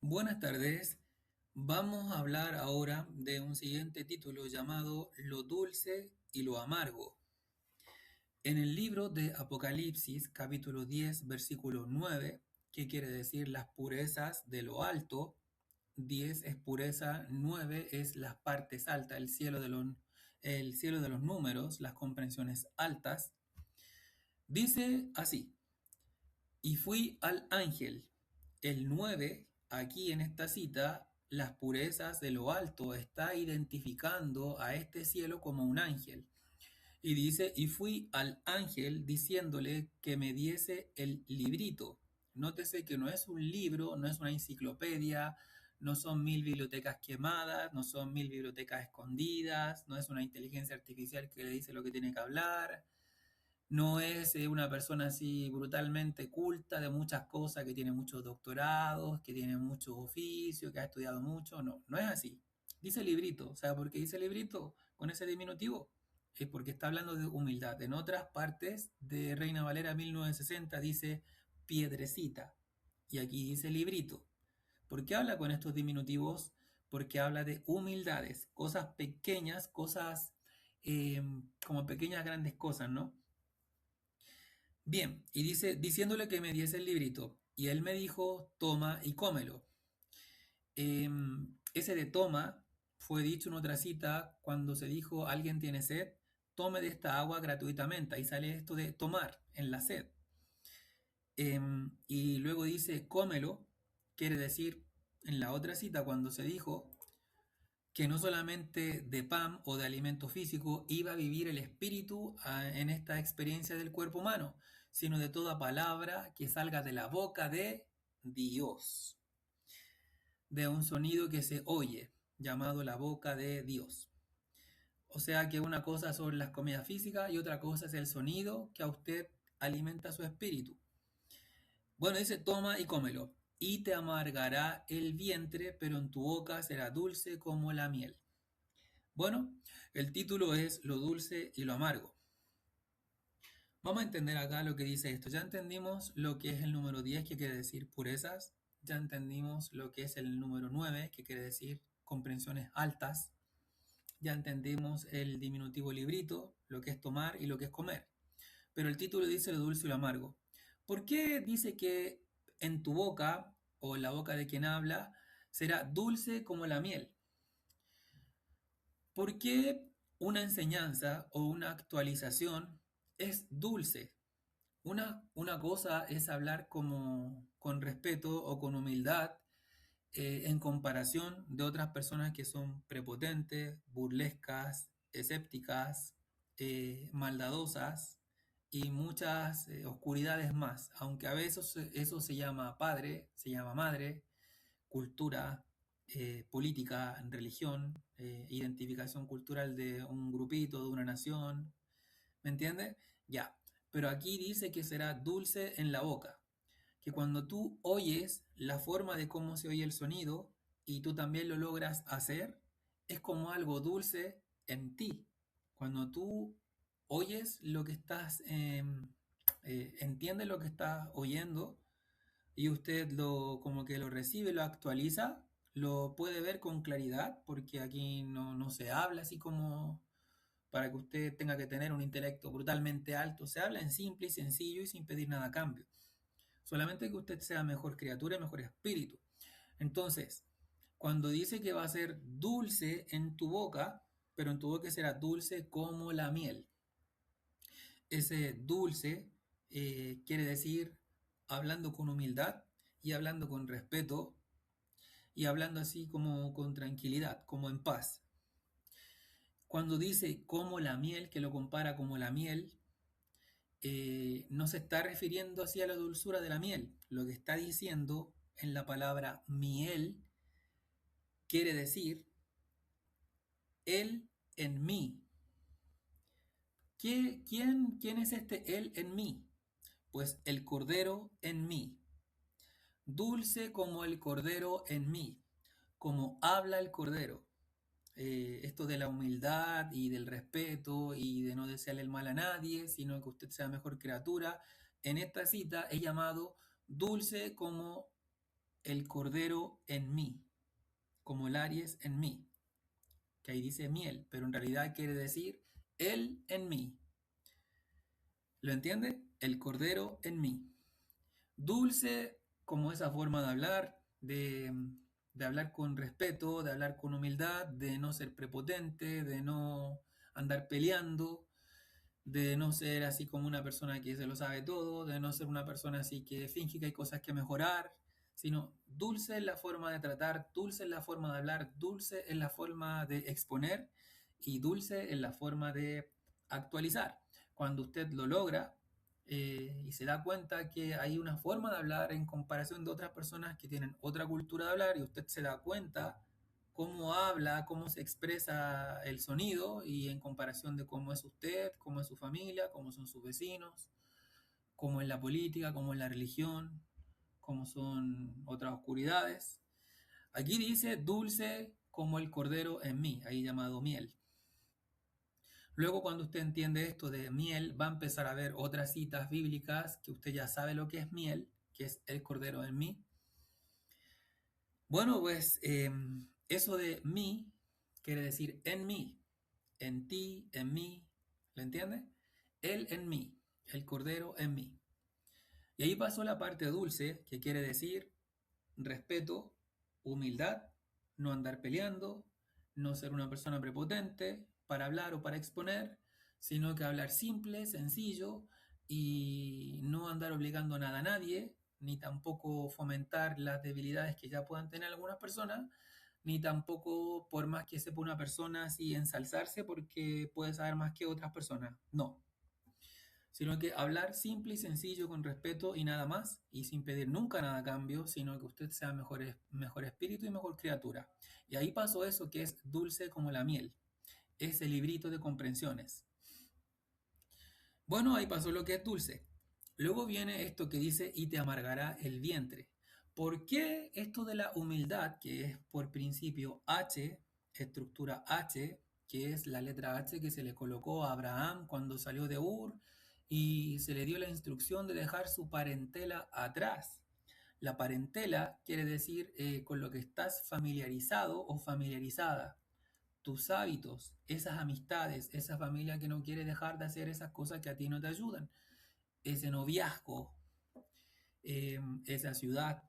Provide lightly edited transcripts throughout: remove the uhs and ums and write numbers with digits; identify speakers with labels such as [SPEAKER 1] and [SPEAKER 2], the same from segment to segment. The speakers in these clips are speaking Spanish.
[SPEAKER 1] Buenas tardes. Vamos a hablar ahora de un siguiente título llamado Lo dulce y lo amargo. En el libro de Apocalipsis, capítulo 10, versículo 9, que quiere decir las purezas de lo alto, 10 es pureza, 9 es las partes altas, el cielo de los números, las comprensiones altas. Dice así: Y fui al ángel. El 9 aquí en esta cita, las purezas de lo alto, está identificando a este cielo como un ángel. Y dice, y fui al ángel diciéndole que me diese el librito. Nótese que no es un libro, no es una enciclopedia, no son 1000 bibliotecas quemadas, no son 1000 bibliotecas escondidas, no es una inteligencia artificial que le dice lo que tiene que hablar. No es una persona así brutalmente culta de muchas cosas, que tiene muchos doctorados, que tiene muchos oficios, que ha estudiado mucho. No, no es así. Dice librito. O sea, ¿por qué dice librito con ese diminutivo? Es porque está hablando de humildad. En otras partes de Reina Valera 1960 dice piedrecita. Y aquí dice librito. ¿Por qué habla con estos diminutivos? Porque habla de humildades, cosas pequeñas, cosas como pequeñas grandes cosas, ¿no? Bien, y dice, diciéndole que me diese el librito, y él me dijo, toma y cómelo. Ese de toma fue dicho en otra cita cuando se dijo, alguien tiene sed, tome de esta agua gratuitamente. Ahí sale esto de tomar en la sed. Y luego dice, cómelo, quiere decir, en la otra cita cuando se dijo que no solamente de pan o de alimento físico iba a vivir el espíritu en esta experiencia del cuerpo humano, sino de toda palabra que salga de la boca de Dios, de un sonido que se oye, llamado la boca de Dios. O sea que una cosa son las comidas físicas y otra cosa es el sonido que a usted alimenta su espíritu. Bueno, dice, toma y cómelo, y te amargará el vientre, pero en tu boca será dulce como la miel. Bueno, el título es Lo dulce y lo amargo. Vamos a entender acá lo que dice esto. Ya entendimos lo que es el número 10, que quiere decir purezas. Ya entendimos lo que es el número 9, que quiere decir comprensiones altas. Ya entendimos el diminutivo librito, lo que es tomar y lo que es comer. Pero el título dice lo dulce y lo amargo. ¿Por qué dice que en tu boca, o en la boca de quien habla, será dulce como la miel? ¿Por qué una enseñanza o una actualización es dulce? Una cosa es hablar como con respeto o con humildad en comparación de otras personas que son prepotentes, burlescas, escépticas, maldadosas y muchas oscuridades más. Aunque a veces eso se llama padre, se llama madre, cultura, política, religión, identificación cultural de un grupito, de una nación, ¿me entiendes? Ya, pero aquí dice que será dulce en la boca, que cuando tú oyes la forma de cómo se oye el sonido y tú también lo logras hacer, es como algo dulce en ti. Cuando tú oyes lo que estás, entiendes lo que estás oyendo, y usted lo como que lo recibe, lo actualiza, lo puede ver con claridad, porque aquí no se habla así como para que usted tenga que tener un intelecto brutalmente alto, se habla en simple y sencillo y sin pedir nada a cambio. Solamente que usted sea mejor criatura y mejor espíritu. Entonces, cuando dice que va a ser dulce en tu boca, pero en tu boca será dulce como la miel. Ese dulce quiere decir hablando con humildad y hablando con respeto y hablando así como con tranquilidad, como en paz. Cuando dice como la miel, que lo compara como la miel, no se está refiriendo así a la dulzura de la miel. Lo que está diciendo en la palabra miel quiere decir él en mí. ¿Quién es este él en mí? Pues el cordero en mí. Dulce como el cordero en mí, como habla el cordero. Esto de la humildad y del respeto y de no desearle el mal a nadie, sino que usted sea mejor criatura. En esta cita es llamado dulce como el cordero en mí, como el Aries en mí, que ahí dice miel, pero en realidad quiere decir él en mí. ¿Lo entiende? El cordero en mí. Dulce como esa forma de hablar, de hablar con respeto, de hablar con humildad, de no ser prepotente, de no andar peleando, de no ser así como una persona que se lo sabe todo, de no ser una persona así que finge que hay cosas que mejorar, sino dulce es la forma de tratar, dulce es la forma de hablar, dulce es la forma de exponer y dulce es la forma de actualizar. Cuando usted lo logra y se da cuenta que hay una forma de hablar en comparación de otras personas que tienen otra cultura de hablar y usted se da cuenta cómo habla, cómo se expresa el sonido y en comparación de cómo es usted, cómo es su familia, cómo son sus vecinos, cómo es la política, cómo es la religión, cómo son otras oscuridades. Aquí dice dulce como el cordero en mí, ahí llamado miel. Luego cuando usted entiende esto de miel, va a empezar a ver otras citas bíblicas que usted ya sabe lo que es miel, que es el cordero en mí. Bueno, pues eso de mí quiere decir en mí, en ti, en mí, ¿lo entiende? Él en mí, el cordero en mí. Y ahí pasó la parte dulce, que quiere decir respeto, humildad, no andar peleando, no ser una persona prepotente para hablar o para exponer, sino que hablar simple, sencillo y no andar obligando nada a nadie, ni tampoco fomentar las debilidades que ya puedan tener algunas personas, ni tampoco por más que sepa una persona así ensalzarse porque puede saber más que otras personas. No, sino que hablar simple y sencillo con respeto y nada más, y sin pedir nunca nada a cambio, sino que usted sea mejor espíritu y mejor criatura. Y ahí pasó eso que es dulce como la miel, ese librito de comprensiones. Bueno, ahí pasó lo que es dulce. Luego viene esto que dice, y te amargará el vientre. ¿Por qué esto de la humildad, que es por principio H, estructura H, que es la letra H que se le colocó a Abraham cuando salió de Ur y se le dio la instrucción de dejar su parentela atrás? La parentela quiere decir con lo que estás familiarizado o familiarizada, tus hábitos, esas amistades, esa familia que no quiere dejar de hacer esas cosas que a ti no te ayudan, ese noviazgo, esa ciudad,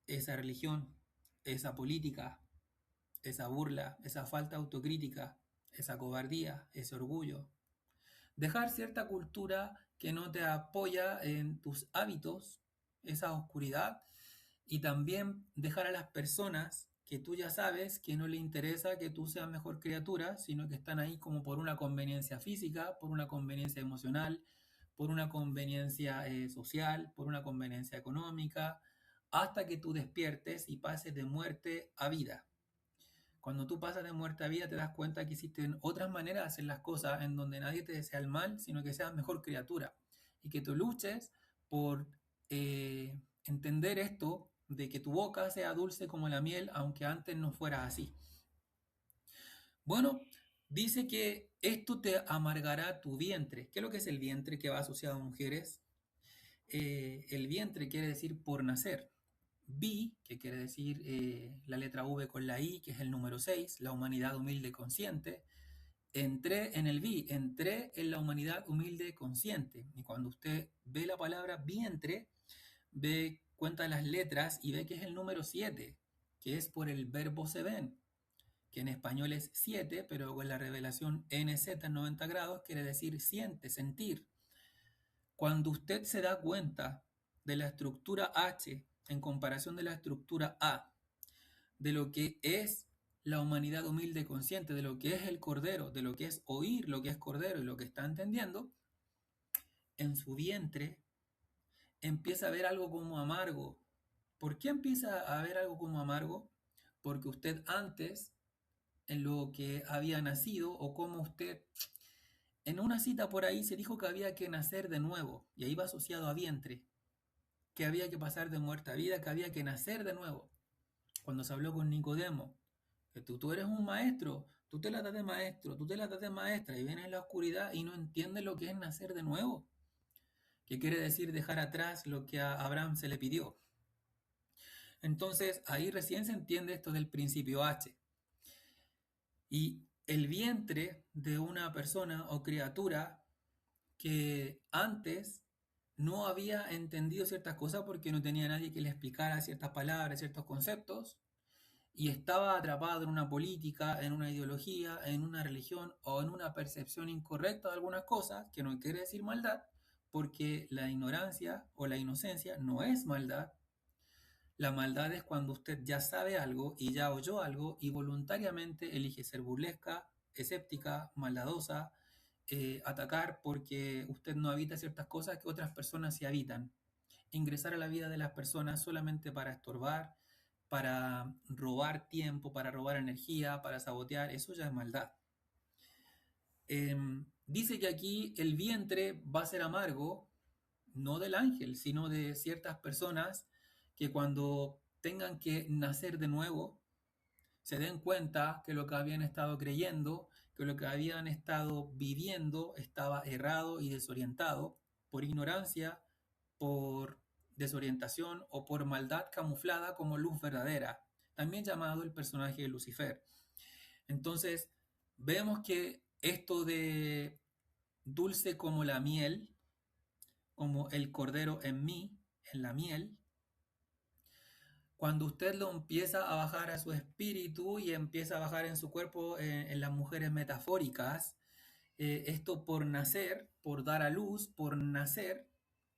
[SPEAKER 1] esa religión, esa política, esa burla, esa falta de autocrítica, esa cobardía, ese orgullo. Dejar cierta cultura que no te apoya en tus hábitos, esa oscuridad, y también dejar a las personas que tú ya sabes que no le interesa que tú seas mejor criatura, sino que están ahí como por una conveniencia física, por una conveniencia emocional, por una conveniencia social, por una conveniencia económica, hasta que tú despiertes y pases de muerte a vida. Cuando tú pasas de muerte a vida te das cuenta que existen otras maneras de hacer las cosas en donde nadie te desea el mal, sino que seas mejor criatura. Y que tú luches por entender esto de que tu boca sea dulce como la miel, aunque antes no fuera así. Bueno, dice que esto te amargará tu vientre. ¿Qué es lo que es el vientre que va asociado a mujeres? El vientre quiere decir por nacer. Vi, que quiere decir la letra V con la I, que es el número 6, la humanidad humilde consciente. Entré en el vi, entré en la humanidad humilde consciente. Y cuando usted ve la palabra vientre, ve, cuenta las letras y ve que es el número 7, que es por el verbo se ven, que en español es 7, pero con la revelación NZ en 90 grados quiere decir siente, sentir. Cuando usted se da cuenta de la estructura H en comparación de la estructura A, de lo que es la humanidad humilde consciente, de lo que es el cordero, de lo que es oír lo que es cordero y lo que está entendiendo, en su vientre empieza a ver algo como amargo. ¿Por qué empieza a ver algo como amargo? Porque usted antes, en lo que había nacido, o como usted, en una cita por ahí se dijo que había que nacer de nuevo, y ahí va asociado a vientre, que había que pasar de muerte a vida, que había que nacer de nuevo. Cuando se habló con Nicodemo, que tú eres un maestro, tú te la das de maestro, tú te la das de maestra, y vienes en la oscuridad y no entiendes lo que es nacer de nuevo, que quiere decir dejar atrás lo que a Abraham se le pidió. Entonces, ahí recién se entiende esto del principio H. Y el vientre de una persona o criatura que antes no había entendido ciertas cosas porque no tenía nadie que le explicara ciertas palabras, ciertos conceptos, y estaba atrapado en una política, en una ideología, en una religión o en una percepción incorrecta de algunas cosas, que no quiere decir maldad, porque la ignorancia o la inocencia no es maldad. La maldad es cuando usted ya sabe algo y ya oyó algo y voluntariamente elige ser burlesca, escéptica, maldadosa, atacar porque usted no habita ciertas cosas que otras personas sí habitan. Ingresar a la vida de las personas solamente para estorbar, para robar tiempo, para robar energía, para sabotear, eso ya es maldad. Dice que aquí el vientre va a ser amargo, no del ángel, sino de ciertas personas que cuando tengan que nacer de nuevo, se den cuenta que lo que habían estado creyendo, que lo que habían estado viviendo estaba errado y desorientado por ignorancia, por desorientación o por maldad camuflada como luz verdadera, también llamado el personaje de Lucifer. Entonces, vemos que esto de dulce como la miel, como el cordero en mí, en la miel, cuando usted lo empieza a bajar a su espíritu y empieza a bajar en su cuerpo, en las mujeres metafóricas, esto por nacer, por dar a luz, por nacer,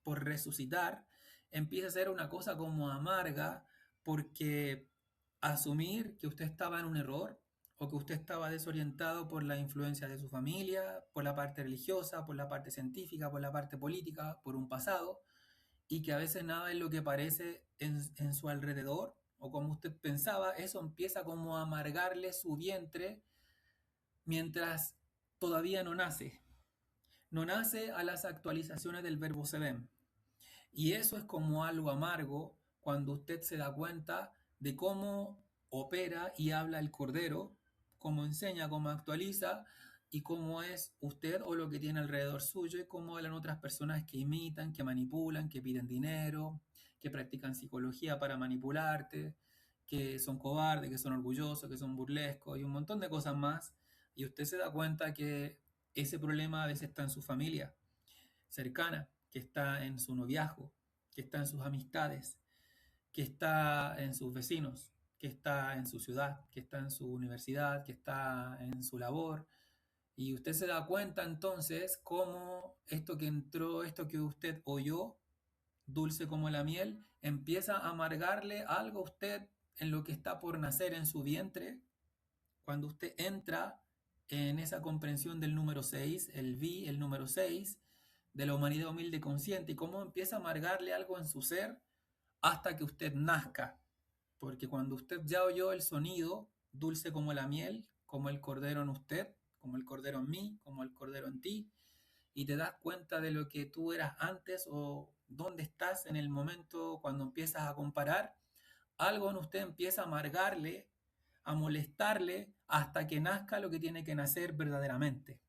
[SPEAKER 1] por resucitar, empieza a ser una cosa como amarga, porque asumir que usted estaba en un error o que usted estaba desorientado por la influencia de su familia, por la parte religiosa, por la parte científica, por la parte política, por un pasado, y que a veces nada es lo que parece en su alrededor o como usted pensaba, eso empieza como a amargarle su vientre mientras todavía no nace. No nace a las actualizaciones del verbo se ven. Y eso es como algo amargo cuando usted se da cuenta de cómo opera y habla el cordero, cómo enseña, cómo actualiza y cómo es usted o lo que tiene alrededor suyo y cómo hablan otras personas que imitan, que manipulan, que piden dinero, que practican psicología para manipularte, que son cobardes, que son orgullosos, que son burlescos y un montón de cosas más. Y usted se da cuenta que ese problema a veces está en su familia cercana, que está en su noviazgo, que está en sus amistades, que está en sus vecinos, que está en su ciudad, que está en su universidad, que está en su labor. Y usted se da cuenta entonces cómo esto que entró, esto que usted oyó, dulce como la miel, empieza a amargarle algo a usted en lo que está por nacer en su vientre, cuando usted entra en esa comprensión del número 6, el vi, el número 6 de la humanidad humilde y consciente, y cómo empieza a amargarle algo en su ser hasta que usted nazca. Porque cuando usted ya oyó el sonido, dulce como la miel, como el cordero en usted, como el cordero en mí, como el cordero en ti, y te das cuenta de lo que tú eras antes o dónde estás en el momento cuando empiezas a comparar, algo en usted empieza a amargarle, a molestarle, hasta que nazca lo que tiene que nacer verdaderamente.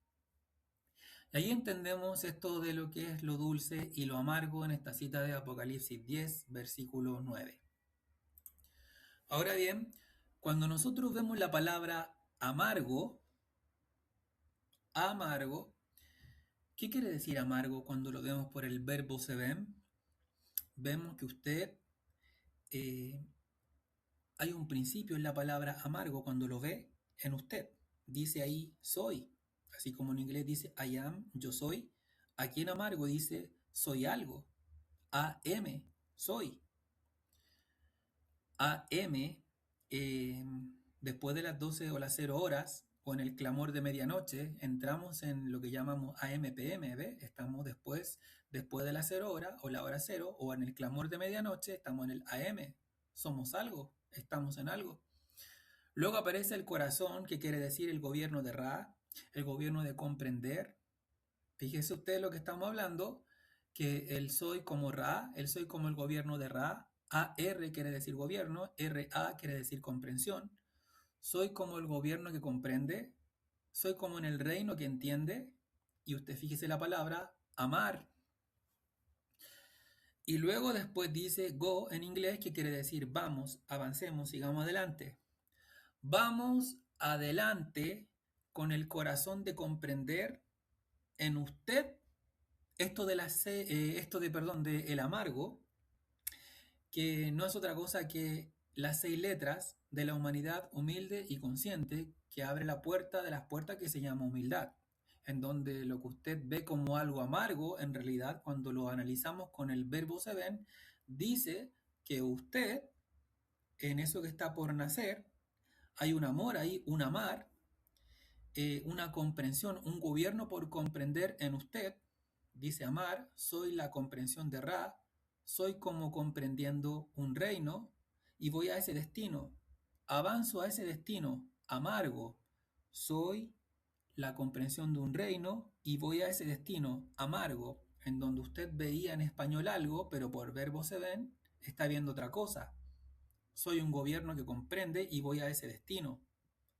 [SPEAKER 1] Y ahí entendemos esto de lo que es lo dulce y lo amargo en esta cita de Apocalipsis 10, versículo 9. Ahora bien, cuando nosotros vemos la palabra amargo, amargo, ¿qué quiere decir amargo cuando lo vemos por el verbo se ven? Vemos que usted, eh, hay un principio en la palabra amargo cuando lo ve en usted. Dice ahí soy, así como en inglés dice I am, yo soy. Aquí en amargo dice soy algo, AM, soy. AM, eh, después de las 12 o las 0 horas, o en el clamor de medianoche, entramos en lo que llamamos AM/PM, ¿ve? Estamos después de las 0 horas, o la hora 0, o en el clamor de medianoche, estamos en el AM. Somos algo, estamos en algo. Luego aparece el corazón, que quiere decir el gobierno de Ra, el gobierno de comprender. Fíjese usted lo que estamos hablando, que el soy como Ra, el soy como el gobierno de Ra, AR quiere decir gobierno, RA quiere decir comprensión. Soy como el gobierno que comprende, soy como en el reino que entiende, y usted fíjese la palabra amar. Y luego después dice go en inglés, que quiere decir vamos, avancemos, sigamos adelante. Vamos adelante con el corazón de comprender en usted esto de de el amargo, que no es otra cosa que las 6 letras de la humanidad humilde y consciente que abre la puerta de las puertas que se llama humildad, en donde lo que usted ve como algo amargo, en realidad cuando lo analizamos con el verbo se ven, dice que usted, en eso que está por nacer, hay un amor ahí, un amar, una comprensión, un gobierno por comprender en usted. Dice amar, soy la comprensión de Ra, soy como comprendiendo un reino y voy a ese destino. Avanzo a ese destino amargo, soy la comprensión de un reino y voy a ese destino amargo, en donde usted veía en español algo, pero por verbo se ven, está viendo otra cosa. Soy un gobierno que comprende y voy a ese destino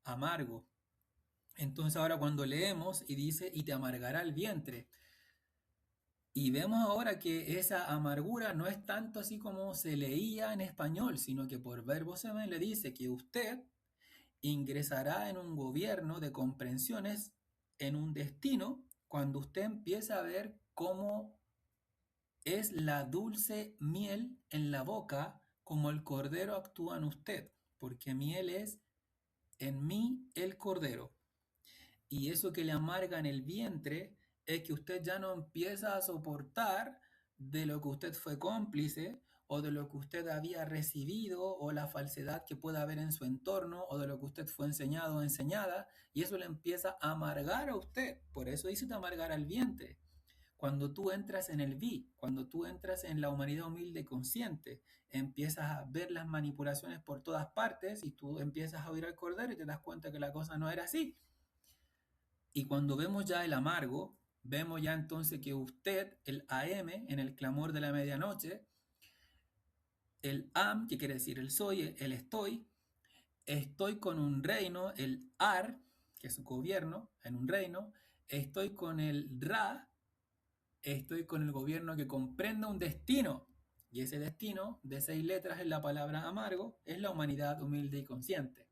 [SPEAKER 1] amargo. Entonces ahora cuando leemos y dice, y te amargará el vientre, y vemos ahora que esa amargura no es tanto así como se leía en español, sino que por verbo se le dice que usted ingresará en un gobierno de comprensiones, en un destino, cuando usted empieza a ver cómo es la dulce miel en la boca, como el cordero actúa en usted, porque miel es en mí el cordero. Y eso que le amarga en el vientre es que usted ya no empieza a soportar de lo que usted fue cómplice o de lo que usted había recibido o la falsedad que pueda haber en su entorno o de lo que usted fue enseñado o enseñada, y eso le empieza a amargar a usted. Por eso dice te amargar al vientre. Cuando tú entras en el vi, cuando tú entras en la humanidad humilde consciente, empiezas a ver las manipulaciones por todas partes y tú empiezas a oír al cordero y te das cuenta que la cosa no era así. Y cuando vemos ya el amargo, vemos ya entonces que usted, el AM, en el clamor de la medianoche, el am, que quiere decir el soy, el estoy con un reino, el ar, que es un gobierno en un reino, estoy con el ra, estoy con el gobierno que comprenda un destino. Y ese destino, de 6 letras en la palabra amargo, es la humanidad humilde y consciente.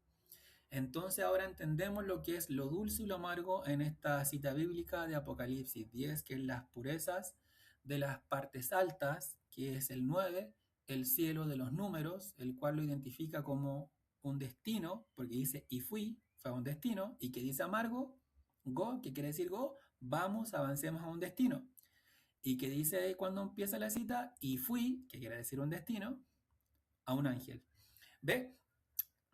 [SPEAKER 1] Entonces ahora entendemos lo que es lo dulce y lo amargo en esta cita bíblica de Apocalipsis 10, que es las purezas de las partes altas, que es el 9, el cielo de los números, el cual lo identifica como un destino, porque dice y fui, fue a un destino, y que dice amargo, go, que quiere decir go, vamos, avancemos a un destino. Y que dice cuando empieza la cita, y fui, que quiere decir un destino, a un ángel. ¿Ve?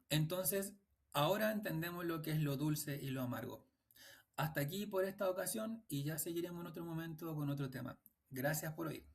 [SPEAKER 1] Entonces, ahora entendemos lo que es lo dulce y lo amargo. Hasta aquí por esta ocasión y ya seguiremos en otro momento con otro tema. Gracias por oír.